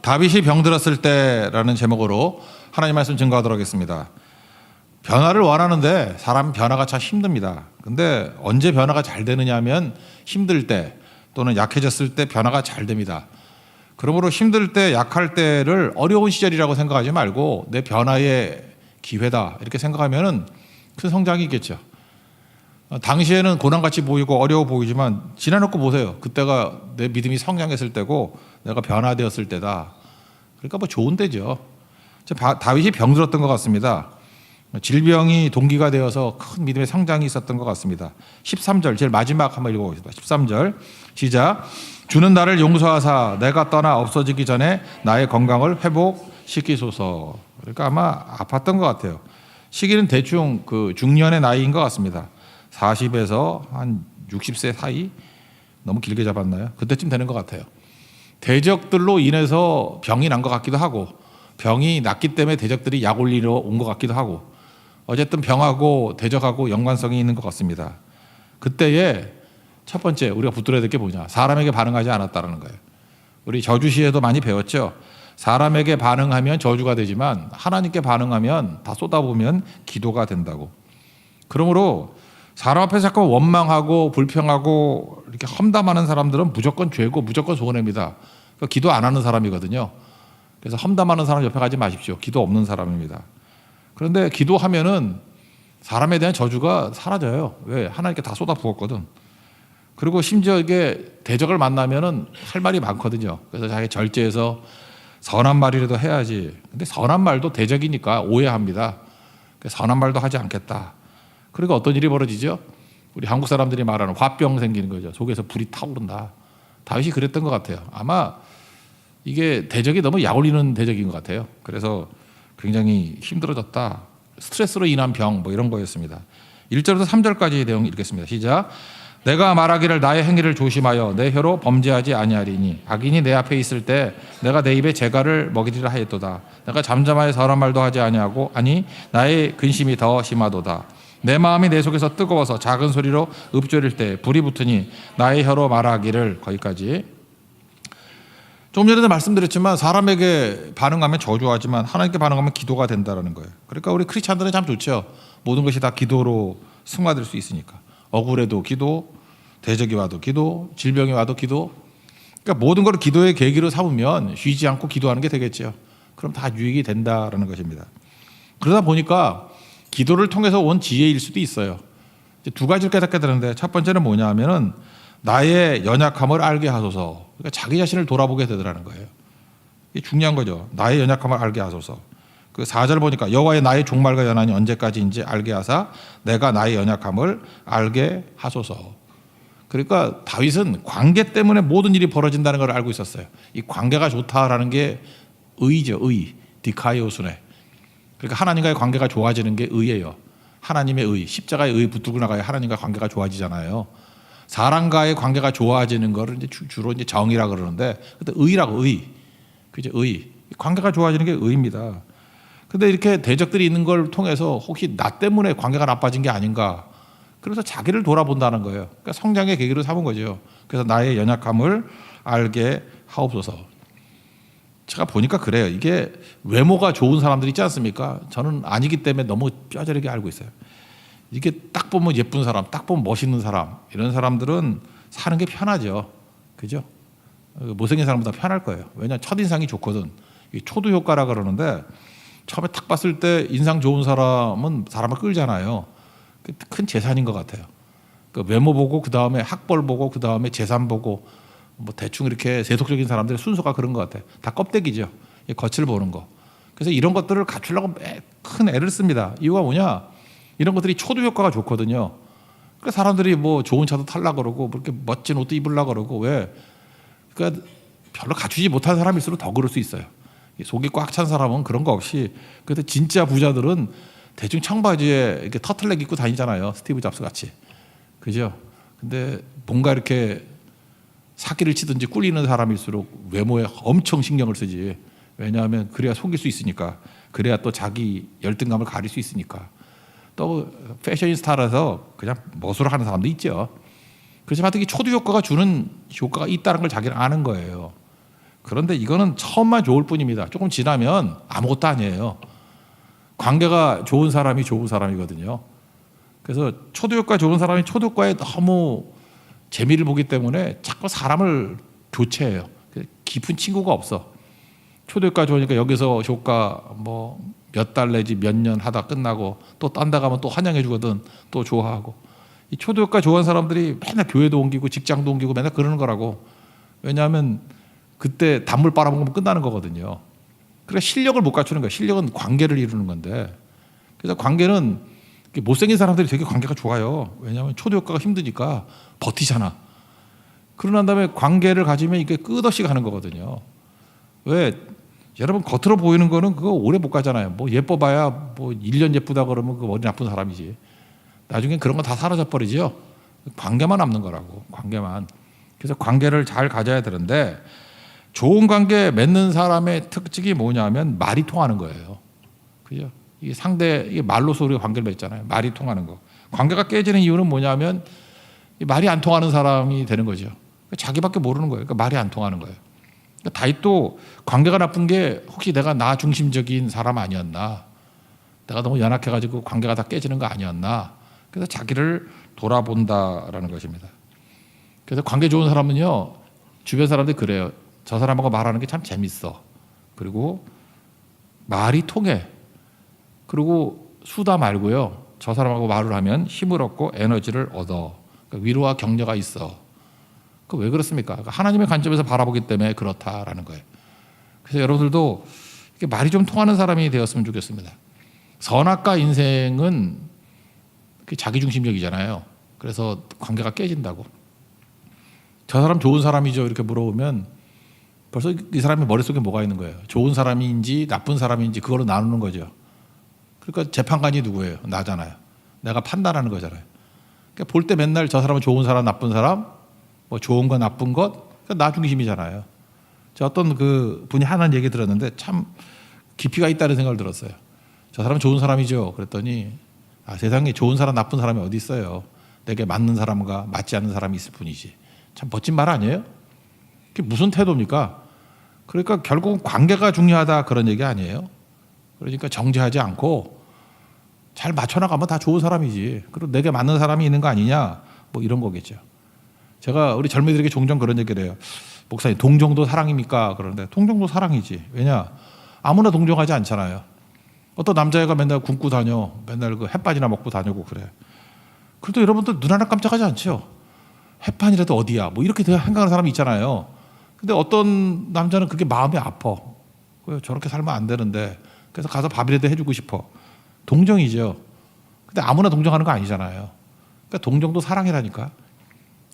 다윗이 병들었을 때라는 제목으로 하나님 말씀 증거하도록 하겠습니다. 변화를 원하는데 사람 변화가 참 힘듭니다. 근데 언제 변화가 잘 되느냐 하면 힘들 때 또는 약해졌을 때 변화가 잘 됩니다. 그러므로 힘들 때 약할 때를 어려운 시절이라고 생각하지 말고 내 변화의 기회다 이렇게 생각하면 큰 성장이 있겠죠. 당시에는 고난같이 보이고 어려워 보이지만 지나놓고 보세요. 그때가 내 믿음이 성장했을 때고 내가 변화되었을 때다. 그러니까 뭐 좋은 때죠. 다윗이 병들었던 것 같습니다. 질병이 동기가 되어서 큰 믿음의 성장이 있었던 것 같습니다. 13절 제일 마지막 한번 읽어보겠습니다. 13절 시작. 주는 나를 용서하사 내가 떠나 없어지기 전에 나의 건강을 회복시키소서. 그러니까 아마 아팠던 것 같아요. 시기는 대충 그 중년의 나이인 것 같습니다. 40에서 한 60세 사이, 너무 길게 잡았나요? 그때쯤 되는 것 같아요. 대적들로 인해서 병이 난 것 같기도 하고 병이 났기 때문에 대적들이 약 올리러 온 것 같기도 하고 어쨌든 병하고 대적하고 연관성이 있는 것 같습니다. 그때에 첫 번째 우리가 붙들어야 될 게 뭐냐? 사람에게 반응하지 않았다는 거예요. 우리 저주시에도 많이 배웠죠. 사람에게 반응하면 저주가 되지만 하나님께 반응하면 다 쏟아보면 기도가 된다고. 그러므로 사람 앞에서 자꾸 원망하고 불평하고 이렇게 험담하는 사람들은 무조건 죄고 무조건 손해입니다. 그러니까 기도 안 하는 사람이거든요. 그래서 험담하는 사람 옆에 가지 마십시오. 기도 없는 사람입니다. 그런데 기도하면은 사람에 대한 저주가 사라져요. 왜? 하나님께 다 쏟아부었거든. 그리고 심지어 이게 대적을 만나면은 할 말이 많거든요. 그래서 자기 절제해서 선한 말이라도 해야지. 근데 선한 말도 대적이니까 오해합니다. 그래서 선한 말도 하지 않겠다. 그리고 어떤 일이 벌어지죠? 우리 한국 사람들이 말하는 화병 생기는 거죠. 속에서 불이 타오른다. 다윗이 그랬던 것 같아요. 아마 이게 대적이 너무 약올리는 대적인 것 같아요. 그래서 굉장히 힘들어졌다. 스트레스로 인한 병 뭐 이런 거였습니다. 1절부터 3절까지의 내용 읽겠습니다. 시작. 내가 말하기를 나의 행위를 조심하여 내 혀로 범죄하지 아니하리니 악인이 내 앞에 있을 때 내가 내 입에 재갈을 먹이리라 하였도다. 내가 잠잠하여 선한 말도 하지 아니하고 아니 나의 근심이 더 심하도다. 내 마음이 내 속에서 뜨거워서 작은 소리로 읊조릴 때 불이 붙으니 나의 혀로 말하기를. 거기까지. 좀 전에도 말씀드렸지만 사람에게 반응하면 저주하지만 하나님께 반응하면 기도가 된다는 거예요. 그러니까 우리 크리스찬들은 참 좋죠. 모든 것이 다 기도로 승화될 수 있으니까. 억울해도 기도, 대적이 와도 기도, 질병이 와도 기도. 그러니까 모든 걸 기도의 계기로 삼으면 쉬지 않고 기도하는 게 되겠죠. 그럼 다 유익이 된다라는 것입니다. 그러다 보니까 기도를 통해서 온 지혜일 수도 있어요. 이제 두 가지를 깨닫게 되는데 첫 번째는 뭐냐 하면은 나의 연약함을 알게 하소서. 그러니까 자기 자신을 돌아보게 되더라는 거예요. 이게 중요한 거죠. 나의 연약함을 알게 하소서. 그 4절 보니까 여호와의 나의 종말과 연한이 언제까지인지 알게 하사 내가 나의 연약함을 알게 하소서. 그러니까 다윗은 관계 때문에 모든 일이 벌어진다는 걸 알고 있었어요. 이 관계가 좋다라는 게 의죠. 의. 디카이오스네. 그러니까 하나님과의 관계가 좋아지는 게 의예요. 하나님의 의, 십자가의 의 붙들고 나가야 하나님과 관계가 좋아지잖아요. 사람과의 관계가 좋아지는 거를 이제 주로 이제 정의라 그러는데, 근데 의라고 의, 그죠? 의. 관계가 좋아지는 게 의입니다. 근데 이렇게 대적들이 있는 걸 통해서 혹시 나 때문에 관계가 나빠진 게 아닌가? 그래서 자기를 돌아본다는 거예요. 그러니까 성장의 계기로 삼은 거죠. 그래서 나의 연약함을 알게 하옵소서. 제가 보니까 그래요. 이게 외모가 좋은 사람들 있지 않습니까? 저는 아니기 때문에 너무 뼈저리게 알고 있어요. 이게 딱 보면 예쁜 사람, 딱 보면 멋있는 사람, 이런 사람들은 사는 게 편하죠. 그죠? 못생긴 사람보다 편할 거예요. 왜냐하면 첫인상이 좋거든. 이게 초두 효과라 그러는데 처음에 딱 봤을 때 인상 좋은 사람은 사람을 끌잖아요. 큰 재산인 것 같아요. 그 외모 보고 그 다음에 학벌 보고 그 다음에 재산 보고 뭐 대충 이렇게 세속적인 사람들의 순서가 그런 것 같아요. 다 껍데기죠. 겉을 보는 거. 그래서 이런 것들을 갖추려고 큰 애를 씁니다. 이유가 뭐냐? 이런 것들이 초두 효과가 좋거든요. 그러니까 사람들이 뭐 좋은 차도 타려고 그러고 그렇게 멋진 옷도 입으려고 그러고 왜? 그러니까 별로 갖추지 못한 사람일수록 더 그럴 수 있어요. 속이 꽉 찬 사람은 그런 거 없이. 그런데 진짜 부자들은 대충 청바지에 이렇게 터틀넥 입고 다니잖아요. 스티브 잡스 같이. 그죠? 근데 뭔가 이렇게 사기를 치든지 꿀리는 사람일수록 외모에 엄청 신경을 쓰지. 왜냐하면 그래야 속일 수 있으니까. 그래야 또 자기 열등감을 가릴 수 있으니까. 또 패셔니스타라서 그냥 멋으로 하는 사람도 있죠. 그렇지만 특히 초두 효과가 주는 효과가 있다는 걸 자기는 아는 거예요. 그런데 이거는 처음만 좋을 뿐입니다. 조금 지나면 아무것도 아니에요. 관계가 좋은 사람이 좋은 사람이거든요. 그래서 초도효과 좋은 사람이 초도효과에 너무 재미를 보기 때문에 자꾸 사람을 교체해요. 깊은 친구가 없어. 초도효과 좋으니까 여기서 효과 뭐 몇 달 내지 몇 년 하다 끝나고 또 딴 데 가면 또 환영해 주거든. 또 좋아하고. 이 초도효과 좋아하는 사람들이 맨날 교회도 옮기고 직장도 옮기고 맨날 그러는 거라고. 왜냐하면 그때 단물 빨아먹으면 끝나는 거거든요. 그러니까 실력을 못 갖추는 거예요. 실력은 관계를 이루는 건데. 그래서 관계는 못생긴 사람들이 되게 관계가 좋아요. 왜냐하면 초도효과가 힘드니까 버티잖아. 그러고 난 다음에 관계를 가지면 이게 끝없이 가는 거거든요. 왜? 여러분 겉으로 보이는 거는 그거 오래 못 가잖아요. 뭐 예뻐봐야 뭐 1년 예쁘다 그러면 그 머리 나쁜 사람이지. 나중엔 그런 거 다 사라져 버리죠. 관계만 남는 거라고. 관계만. 그래서 관계를 잘 가져야 되는데 좋은 관계 맺는 사람의 특징이 뭐냐면 말이 통하는 거예요. 그죠? 이게 이게 말로서 우리가 관계를 맺잖아요. 말이 통하는 거. 관계가 깨지는 이유는 뭐냐면 말이 안 통하는 사람이 되는 거죠. 자기밖에 모르는 거예요. 그러니까 말이 안 통하는 거예요. 그러니까 다윗도 관계가 나쁜 게 혹시 내가 나 중심적인 사람 아니었나? 내가 너무 연약해가지고 관계가 다 깨지는 거 아니었나? 그래서 자기를 돌아본다라는 것입니다. 그래서 관계 좋은 사람은요, 주변 사람들이 그래요. 저 사람하고 말하는 게 참 재밌어. 그리고 말이 통해. 그리고 수다 말고요. 저 사람하고 말을 하면 힘을 얻고 에너지를 얻어. 그러니까 위로와 격려가 있어. 그 왜 그렇습니까? 그러니까 하나님의 관점에서 바라보기 때문에 그렇다라는 거예요. 그래서 여러분들도 이렇게 말이 좀 통하는 사람이 되었으면 좋겠습니다. 선악과 인생은 자기 중심적이잖아요. 그래서 관계가 깨진다고. 저 사람 좋은 사람이죠? 이렇게 물어보면 벌써 이 사람의 머릿속에 뭐가 있는 거예요? 좋은 사람인지 나쁜 사람인지 그걸로 나누는 거죠. 그러니까 재판관이 누구예요? 나잖아요. 내가 판단하는 거잖아요. 그러니까 볼 때 맨날 저 사람은 좋은 사람, 나쁜 사람, 뭐 좋은 것, 나쁜 것, 그러니까 나 중심이잖아요. 저 어떤 그 분이 하는 얘기 들었는데 참 깊이가 있다는 생각을 들었어요. 저 사람은 좋은 사람이죠. 그랬더니 세상에 좋은 사람, 나쁜 사람이 어디 있어요? 내게 맞는 사람과 맞지 않는 사람이 있을 뿐이지. 참 멋진 말 아니에요? 그게 무슨 태도입니까? 그러니까 결국은 관계가 중요하다 그런 얘기 아니에요? 그러니까 정죄하지 않고 잘 맞춰나가면 다 좋은 사람이지. 그리고 내게 맞는 사람이 있는 거 아니냐? 뭐 이런 거겠죠. 제가 우리 젊은이들에게 종종 그런 얘기를 해요. 목사님, 동정도 사랑입니까? 그러는데 동정도 사랑이지. 왜냐? 아무나 동정하지 않잖아요. 어떤 남자애가 맨날 굶고 다녀. 맨날 그 햇반이나 먹고 다니고 그래. 그래도 여러분들 눈 하나 깜짝하지 않죠? 햇반이라도 어디야? 뭐 이렇게 생각하는 사람이 있잖아요. 근데 어떤 남자는 그게 마음이 아파. 저렇게 살면 안 되는데. 그래서 가서 밥이라도 해주고 싶어. 동정이죠. 근데 아무나 동정하는 거 아니잖아요. 그러니까 동정도 사랑이라니까.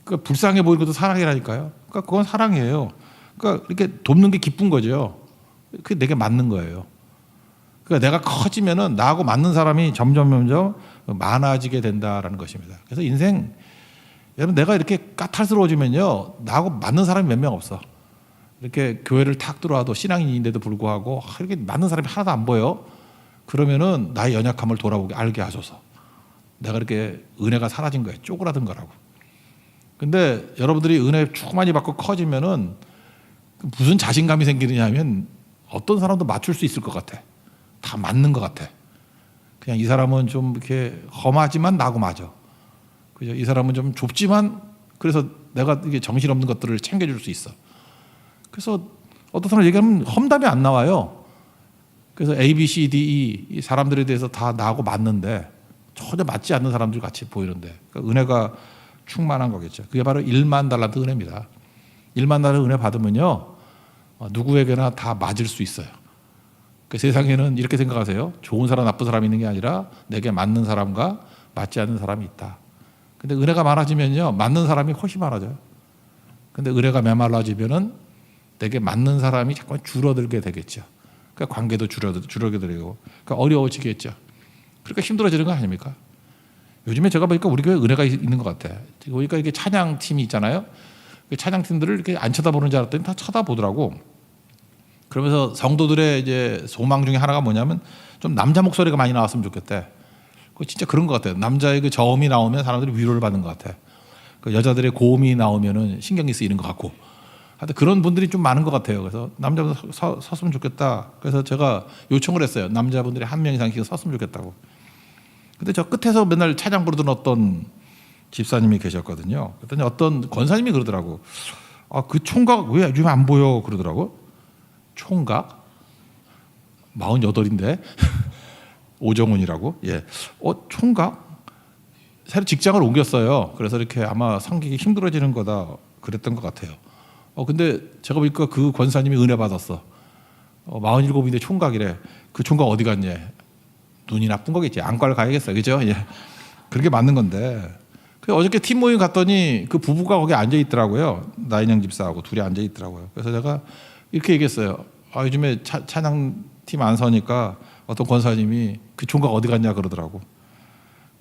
그러니까 불쌍해 보이는 것도 사랑이라니까요. 그러니까 그건 사랑이에요. 그러니까 이렇게 돕는 게 기쁜 거죠. 그게 내게 맞는 거예요. 그러니까 내가 커지면은 나하고 맞는 사람이 점점 많아지게 된다라는 것입니다. 그래서 인생 여러분 내가 이렇게 까탈스러워지면요 나하고 맞는 사람이 몇 명 없어. 이렇게 교회를 탁 들어와도 신앙인인데도 불구하고 이렇게 맞는 사람이 하나도 안 보여. 그러면은 나의 연약함을 돌아보게 알게 하소서. 내가 이렇게 은혜가 사라진 거예요. 쪼그라든 거라고. 근데 여러분들이 은혜 충만히 받고 커지면은 무슨 자신감이 생기느냐면 어떤 사람도 맞출 수 있을 것 같아. 다 맞는 것 같아. 그냥 이 사람은 좀 이렇게 험하지만 나하고 맞아. 그죠? 이 사람은 좀 좁지만 그래서 내가 이게 정신없는 것들을 챙겨줄 수 있어. 그래서 어떤 사람 얘기하면 험담이 안 나와요. 그래서 A, B, C, D, E 이 사람들에 대해서 다 나하고 맞는데 전혀 맞지 않는 사람들 같이 보이는데 그러니까 은혜가 충만한 거겠죠. 그게 바로 1만 달란트 은혜입니다. 1만 달란트 은혜 받으면요 누구에게나 다 맞을 수 있어요. 그 세상에는 이렇게 생각하세요. 좋은 사람, 나쁜 사람이 있는 게 아니라 내게 맞는 사람과 맞지 않는 사람이 있다. 근데 은혜가 많아지면요 맞는 사람이 훨씬 많아져요. 근데 은혜가 메말라지면은 내게 맞는 사람이 자꾸 줄어들게 되겠죠. 그러니까 관계도 줄어들게 되고 그러니까 어려워지겠죠. 그러니까 힘들어지는 거 아닙니까? 요즘에 제가 보니까 우리 교회 은혜가 있는 것 같아. 그러니까 이게 찬양팀이 있잖아요. 그 찬양팀들을 이렇게 안 쳐다보는 줄 알았더니 다 쳐다보더라고. 그러면서 성도들의 이제 소망 중에 하나가 뭐냐면 좀 남자 목소리가 많이 나왔으면 좋겠대. 그 진짜 그런 것 같아요. 남자의 그 저음이 나오면 사람들이 위로를 받는 것 같아. 그 여자들의 고음이 나오면은 신경이 쓰이는 것 같고 하여튼 그런 분들이 좀 많은 것 같아요. 그래서 남자분들 섰으면 좋겠다. 그래서 제가 요청을 했어요. 남자분들이 한 명 이상씩 섰으면 좋겠다고. 근데 저 끝에서 맨날 차장 부르던 어떤 집사님이 계셨거든요. 그랬더니 어떤 권사님이 그러더라고. 아, 그 총각 왜 요즘 안 보여? 그러더라고. 총각? 48인데 오정훈이라고. 예. 총각? 새로 직장을 옮겼어요. 그래서 이렇게 아마 섬기기 힘들어지는 거다 그랬던 것 같아요. 근데 제가 보니까 그 권사님이 은혜 받았어. 47인데 총각이래. 그 총각 어디 갔냐? 눈이 나쁜 거겠지. 안과를 가야겠어. 그죠? 예. 그게 맞는 건데. 어저께 팀 모임 갔더니 그 부부가 거기 앉아 있더라고요. 나인영 집사하고 둘이 앉아 있더라고요. 그래서 제가 이렇게 얘기했어요. 요즘에 찬양팀 안 서니까 어떤 권사님이 그 총각 어디 갔냐 그러더라고.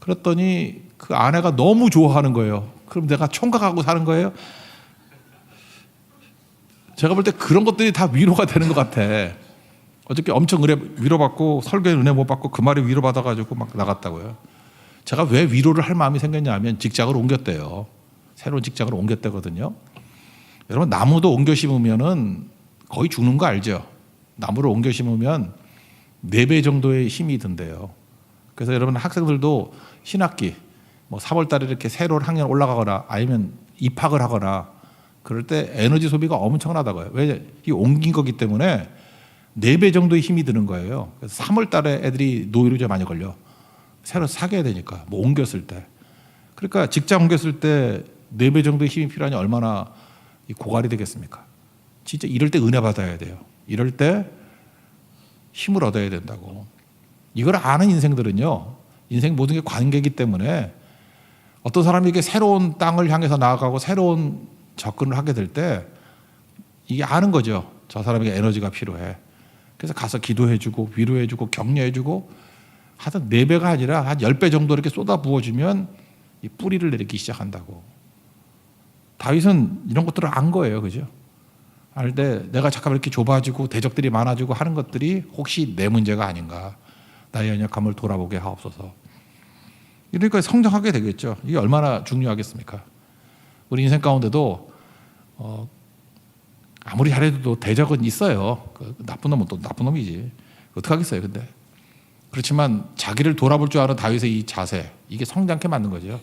그랬더니 그 아내가 너무 좋아하는 거예요. 그럼 내가 총각하고 사는 거예요? 제가 볼 때 그런 것들이 다 위로가 되는 것 같아. 어저께 엄청 위로받고 설교에 은혜 못 받고 그 말이 위로받아가지고 막 나갔다고요. 제가 왜 위로를 할 마음이 생겼냐면 직장을 옮겼대요. 새로운 직장을 옮겼대거든요. 여러분 나무도 옮겨 심으면은 거의 죽는 거 알죠? 나무를 옮겨 심으면 4배 정도의 힘이 든대요. 그래서 여러분 학생들도 신학기 3월 달에 이렇게 새로운 학년 올라가거나 아니면 입학을 하거나 그럴 때 에너지 소비가 엄청나다고요. 왜? 이 옮긴 거기 때문에 4배 정도의 힘이 드는 거예요. 그래서 3월 달에 애들이 노이로제 많이 걸려. 새로 사귀어야 되니까 옮겼을 때. 그러니까 직장 옮겼을 때 4배 정도의 힘이 필요하니 얼마나 고갈이 되겠습니까? 진짜 이럴 때 은혜 받아야 돼요. 이럴 때 힘을 얻어야 된다고. 이걸 아는 인생들은요. 인생 모든 게 관계이기 때문에 어떤 사람에게 새로운 땅을 향해서 나아가고 새로운 접근을 하게 될 때 이게 아는 거죠. 저 사람에게 에너지가 필요해. 그래서 가서 기도해주고 위로해주고 격려해주고 하여튼 4배가 아니라 한 10배 정도 이렇게 쏟아 부어주면 이 뿌리를 내리기 시작한다고. 다윗은 이런 것들을 안 거예요. 그죠? 알 때 내가 잠깐 이렇게 좁아지고 대적들이 많아지고 하는 것들이 혹시 내 문제가 아닌가. 나의 연약함을 돌아보게 하옵소서. 이러니까 성장하게 되겠죠. 이게 얼마나 중요하겠습니까? 우리 인생 가운데도 아무리 잘해도 대적은 있어요. 나쁜 놈은 또 나쁜 놈이지. 어떡하겠어요. 근데 그렇지만 자기를 돌아볼 줄 아는 다윗의 이 자세, 이게 성장케 만든 거죠.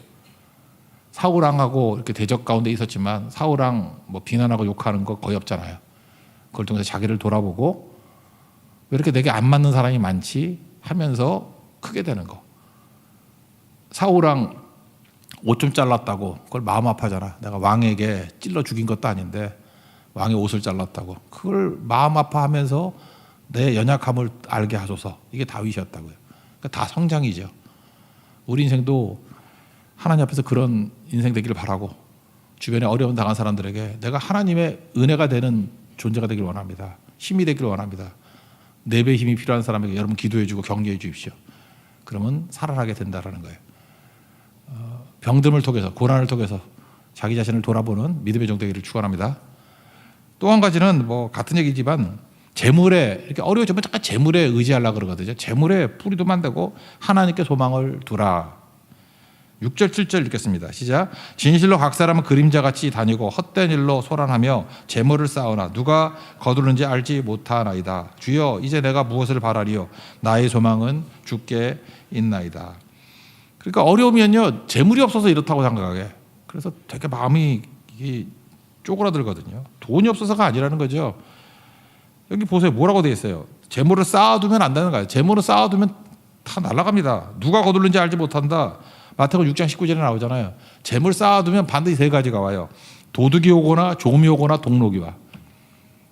사울왕하고 이렇게 대적 가운데 있었지만 사울왕 비난하고 욕하는 거 거의 없잖아요. 그걸 통해서 자기를 돌아보고 왜 이렇게 내게 안 맞는 사람이 많지 하면서 크게 되는 거. 사울왕 옷 좀 잘랐다고 그걸 마음 아파하잖아. 내가 왕에게 찔러 죽인 것도 아닌데 왕의 옷을 잘랐다고. 그걸 마음 아파하면서 내 연약함을 알게 하소서. 이게 다윗이었다고요. 그러니까 다 성장이죠. 우리 인생도 하나님 앞에서 그런 인생 되기를 바라고 주변에 어려움 당한 사람들에게 내가 하나님의 은혜가 되는 존재가 되기를 원합니다. 힘이 되기를 원합니다. 4배 힘이 필요한 사람에게 여러분 기도해주고 격려해 주십시오. 그러면 살아나게 된다라는 거예요. 병듦을 통해서 고난을 통해서 자기 자신을 돌아보는 믿음의 종 되기를 축원합니다. 또 한 가지는 같은 얘기지만 재물에 이렇게 어려워지면 잠깐 재물에 의지하려고 그러거든요. 재물에 뿌리도 만들고 하나님께 소망을 두라. 6절 7절 읽겠습니다. 시작. 진실로 각 사람은 그림자같이 다니고 헛된 일로 소란하며 재물을 쌓으나 누가 거두는지 알지 못하나이다. 주여 이제 내가 무엇을 바라리요. 나의 소망은 주께 있나이다. 그러니까 어려우면요 재물이 없어서 이렇다고 생각하게. 그래서 되게 마음이 쪼그라들거든요. 돈이 없어서가 아니라는 거죠. 여기 보세요. 뭐라고 되어 있어요. 재물을 쌓아두면 안 되는 거예요. 재물을 쌓아두면 다 날아갑니다. 누가 거둘는지 알지 못한다. 마태복음 6장 19절에 나오잖아요. 재물 쌓아두면 반드시 3가지가 와요. 도둑이 오거나 종이 오거나 동록이 와.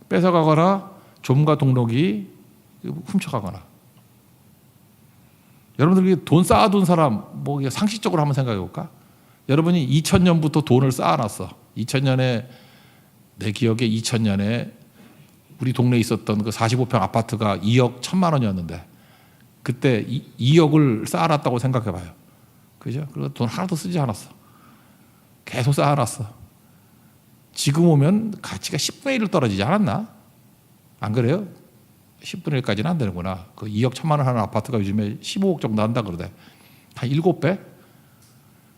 뺏어가거나 좀과 동록이 훔쳐가거나. 여러분들 돈 쌓아둔 사람 상식적으로 한번 생각해 볼까? 여러분이 2000년부터 돈을 쌓아놨어. 2000년에 내 기억에 2000년에 우리 동네에 있었던 그 45평 아파트가 2억 1천만 원이었는데 그때 2억을 쌓아놨다고 생각해 봐요. 그죠? 그리고 돈 하나도 쓰지 않았어. 계속 쌓아놨어. 지금 오면 가치가 10분의 1로 떨어지지 않았나? 안 그래요? 10분의 1까지는 안 되는구나. 그 2억 1천만 원 하는 아파트가 요즘에 15억 정도 한다 그러대. 한 7배?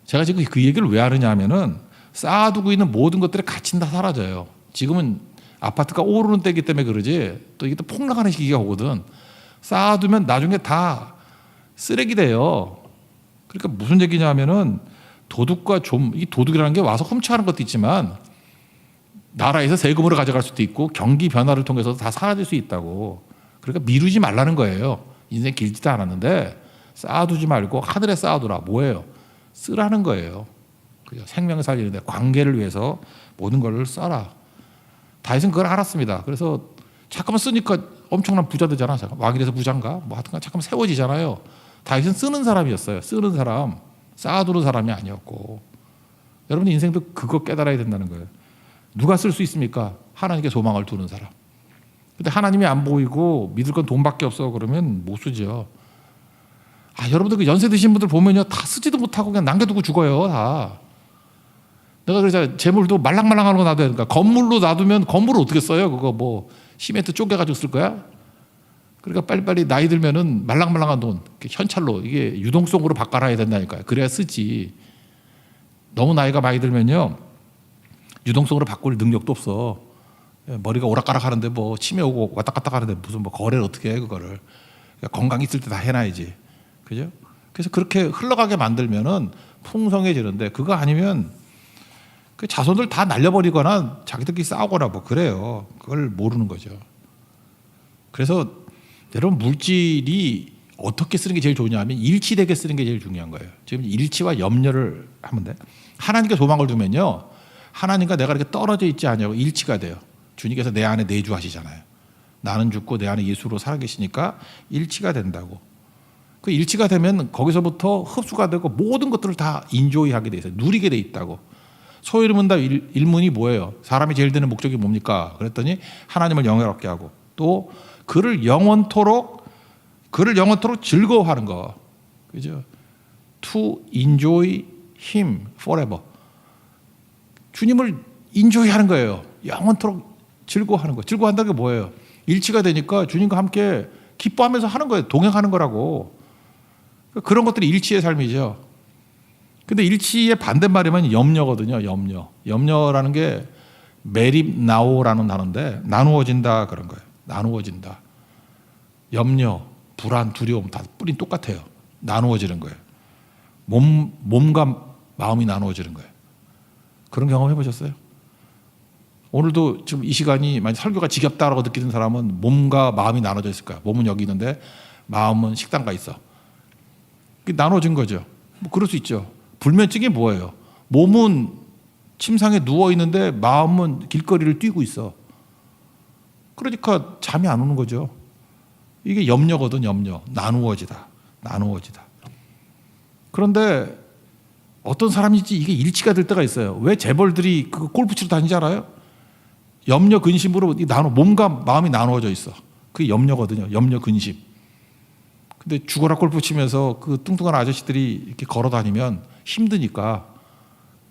제가 지금 그 얘기를 왜 하느냐 하면은 쌓아두고 있는 모든 것들의 가치는 다 사라져요. 지금은 아파트가 오르는 때이기 때문에 그러지 또 이게 또 폭락하는 시기가 오거든. 쌓아두면 나중에 다 쓰레기 돼요. 그러니까 무슨 얘기냐면은 도둑과 이 도둑이라는 게 와서 훔쳐가는 것도 있지만 나라에서 세금으로 가져갈 수도 있고 경기 변화를 통해서 다 사라질 수 있다고. 그러니까 미루지 말라는 거예요. 인생 길지도 않았는데 쌓아두지 말고 하늘에 쌓아두라. 뭐예요? 쓰라는 거예요. 그죠? 생명을 살리는데 관계를 위해서 모든 걸 써라. 다윗은 그걸 알았습니다. 그래서 잠깐만 쓰니까 엄청난 부자 되잖아. 왕이 돼서 부자인가? 뭐 하여튼 잠깐만 세워지잖아요. 다윗은 쓰는 사람이었어요. 쓰는 사람, 쌓아두는 사람이 아니었고. 여러분 인생도 그거 깨달아야 된다는 거예요. 누가 쓸 수 있습니까? 하나님께 소망을 두는 사람. 근데 하나님이 안 보이고 믿을 건 돈밖에 없어 그러면 못 쓰죠. 여러분들 그 연세 드신 분들 보면요 다 쓰지도 못하고 그냥 남겨두고 죽어요 다. 내가 그래서 재물도 말랑말랑한 거 놔둬야 되니까 건물로 놔두면 건물을 어떻게 써요? 그거 뭐 시멘트 쪼개가지고 쓸 거야? 그러니까 빨리빨리 나이 들면은 말랑말랑한 돈 현찰로 이게 유동성으로 바꿔놔야 된다니까요. 그래야 쓰지. 너무 나이가 많이 들면요 유동성으로 바꿀 능력도 없어. 머리가 오락가락 하는데 뭐 치매 오고 왔다 갔다 하는데 무슨 뭐 거래를 어떻게 해 그거를. 그러니까 건강 있을 때 다 해놔야지. 그죠? 그래서 그렇게 흘러가게 만들면은 풍성해지는데 그거 아니면 그 자손들 다 날려버리거나 자기들끼리 싸우거나 뭐 그래요. 그걸 모르는 거죠. 그래서 여러분 물질이 어떻게 쓰는 게 제일 좋냐 하면 일치되게 쓰는 게 제일 중요한 거예요. 지금 일치와 염려를 하면 돼. 하나님께 소망을 두면요. 하나님과 내가 이렇게 떨어져 있지 않냐고 일치가 돼요. 주님께서 내 안에 내주하시잖아요. 나는 죽고 내 안에 예수로 살아계시니까 일치가 된다고. 그 일치가 되면 거기서부터 흡수가 되고 모든 것들을 다 인조이하게 돼 있어요. 누리게 돼 있다고. 소위를 문다 일문이 뭐예요? 사람이 제일 되는 목적이 뭡니까? 그랬더니 하나님을 영예롭게 하고 또 그를 영원토록 즐거워하는 거. 그죠? To enjoy him forever. 주님을 인조이하는 거예요. 영원토록 즐거워하는 거. 즐거워한다는 게 뭐예요? 일치가 되니까 주님과 함께 기뻐하면서 하는 거예요. 동행하는 거라고. 그런 것들이 일치의 삶이죠. 근데 일치의 반대말이면 염려거든요. 염려라는 게 메립 나오라는 단어인데 나누어진다 그런 거예요. 나누어진다. 염려, 불안, 두려움 다 뿌린 똑같아요. 나누어지는 거예요. 몸과 마음이 나누어지는 거예요. 그런 경험 해보셨어요? 오늘도 지금 이 시간이 만약 설교가 지겹다라고 느끼는 사람은 몸과 마음이 나눠져 있을 거야. 몸은 여기 있는데 마음은 식당가 있어. 나눠진 거죠. 뭐 그럴 수 있죠. 불면증이 뭐예요? 몸은 침상에 누워 있는데 마음은 길거리를 뛰고 있어. 그러니까 잠이 안 오는 거죠. 이게 염려거든. 염려. 나누어지다. 그런데 어떤 사람인지 이게 일치가 될 때가 있어요. 왜 재벌들이 그 골프 치러 다니지 않아요? 염려 근심으로 몸과 마음이 나누어져 있어. 그게 염려거든요. 염려 근심. 근데 죽어라 골프 치면서 그 뚱뚱한 아저씨들이 이렇게 걸어 다니면 힘드니까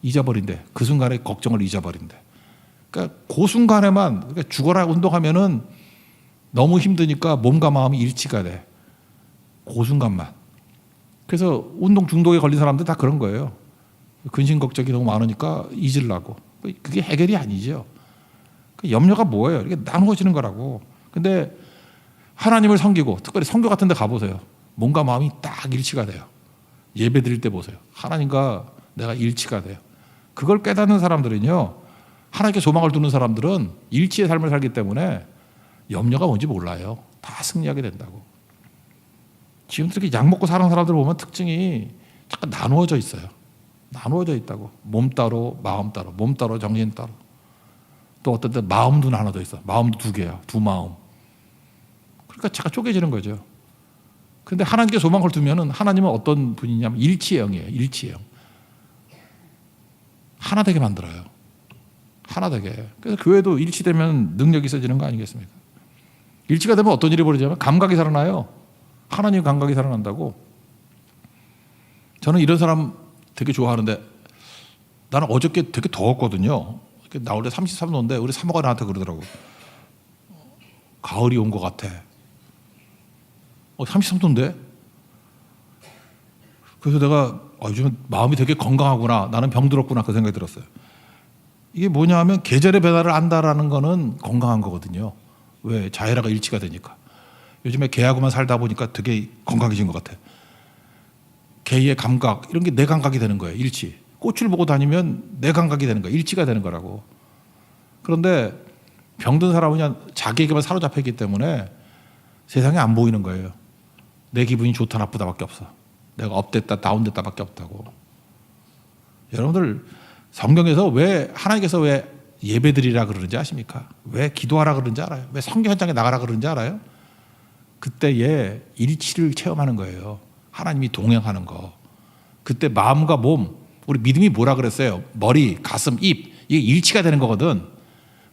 잊어버린대. 그 순간에 걱정을 잊어버린대. 그러니까 그 순간에만 그러니까 죽어라 운동하면은 너무 힘드니까 몸과 마음이 일치가 돼. 그 순간만. 그래서 운동 중독에 걸린 사람들 다 그런 거예요. 근심 걱정이 너무 많으니까 잊으려고. 그게 해결이 아니죠. 그 염려가 뭐예요? 이게 나누어지는 거라고. 근데 하나님을 섬기고 특별히 선교 같은 데 가보세요. 몸과 마음이 딱 일치가 돼요. 예배 드릴 때 보세요. 하나님과 내가 일치가 돼요. 그걸 깨닫는 사람들은요. 하나님께 소망을 두는 사람들은 일치의 삶을 살기 때문에 염려가 뭔지 몰라요. 다 승리하게 된다고. 지금 이렇게 약 먹고 사는 사람들 보면 특징이 잠깐 나누어져 있어요. 나누어져 있다고. 몸 따로 마음 따로. 몸 따로 정신 따로. 또 어떤 때 마음도 나눠져 있어. 마음도 두 개야. 두 마음. 그러니까 제가 쪼개지는 거죠. 그런데 하나님께 소망을 두면은 하나님은 어떤 분이냐면 일치의 영이에요. 일치의 영. 하나 되게 만들어요. 하나 되게. 그래서 교회도 일치되면 능력이 있어지는 거 아니겠습니까? 일치가 되면 어떤 일이 벌어지냐면 감각이 살아나요. 하나님 감각이 살아난다고. 저는 이런 사람 되게 좋아하는데 나는 어저께 되게 더웠거든요. 나올 때 33도인데 우리 사모가 나한테 그러더라고. 가을이 온 것 같아. 33도인데? 그래서 내가 요즘 마음이 되게 건강하구나. 나는 병들었구나. 그 생각이 들었어요. 이게 뭐냐 하면 계절의 변화를 안다라는 거는 건강한 거거든요. 왜? 자연하고 일치가 되니까. 요즘에 개하고만 살다 보니까 되게 건강해진 것 같아. 개의 감각 이런 게 내 감각이 되는 거예요. 일치. 꽃을 보고 다니면 내 감각이 되는 거야. 일치가 되는 거라고. 그런데 병든 사람은 그냥 자기에게만 사로잡혀 있기 때문에 세상에 안 보이는 거예요. 내 기분이 좋다 나쁘다밖에 없어. 내가 업됐다 다운됐다밖에 없다고. 여러분들 성경에서 왜 하나님께서 왜 예배드리라 그러는지 아십니까? 왜 기도하라 그러는지 알아요? 왜 성경 현장에 나가라 그러는지 알아요? 그때의 일치를 체험하는 거예요. 하나님이 동행하는 거. 그때 마음과 몸, 우리 믿음이 뭐라 그랬어요? 머리, 가슴, 입 이게 일치가 되는 거거든.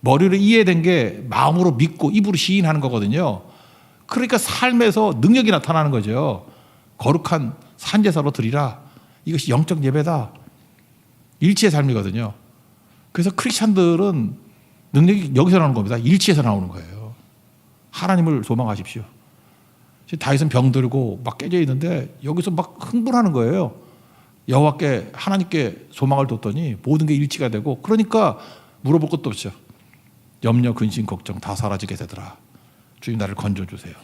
머리로 이해된 게 마음으로 믿고 입으로 시인하는 거거든요. 그러니까 삶에서 능력이 나타나는 거죠. 거룩한 산제사로 드리라. 이것이 영적 예배다. 일치의 삶이거든요. 그래서 크리스찬들은 능력이 여기서 나오는 겁니다. 일치에서 나오는 거예요. 하나님을 소망하십시오. 다윗은 병들고 막 깨져 있는데 여기서 막 흥분하는 거예요. 여호와께 하나님께 소망을 뒀더니 모든 게 일치가 되고 그러니까 물어볼 것도 없죠. 염려, 근심, 걱정 다 사라지게 되더라. 주님 나를 건져주세요.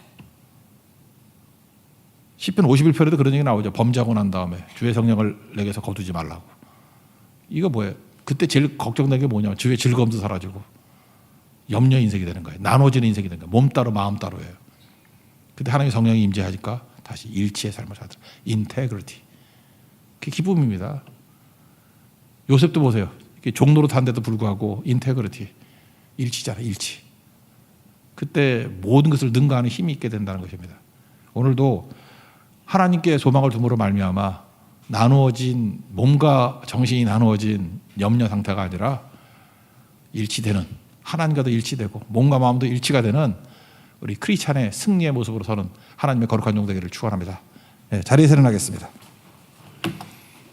시편 51편에도 그런 얘기 나오죠. 범죄하고 난 다음에 주의 성령을 내게서 거두지 말라고. 이거 뭐예요? 그때 제일 걱정되는 게 뭐냐면 주의 즐거움도 사라지고 염려 인생이 되는 거예요. 나눠지는 인생이 되는 거예요. 몸 따로 마음 따로예요. 근데 하나님의 성령이 임재하니까 다시 일치의 삶을 살더라. 인테그리티. 그게 기쁨입니다. 요셉도 보세요. 종로로 탄데도 불구하고 인테그리티. 일치잖아요. 일치. 그때 모든 것을 능가하는 힘이 있게 된다는 것입니다. 오늘도 하나님께 소망을 둠으로 말미암아 나누어진 몸과 정신이 나누어진 염려 상태가 아니라 일치되는 하나님과도 일치되고 몸과 마음도 일치가 되는 우리 크리스찬의 승리의 모습으로 서는 하나님의 거룩한 종 되기를 축원합니다. 네, 자리에서 일어나겠습니다.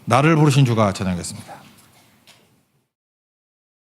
나를 부르신 주가 찬양하겠습니다.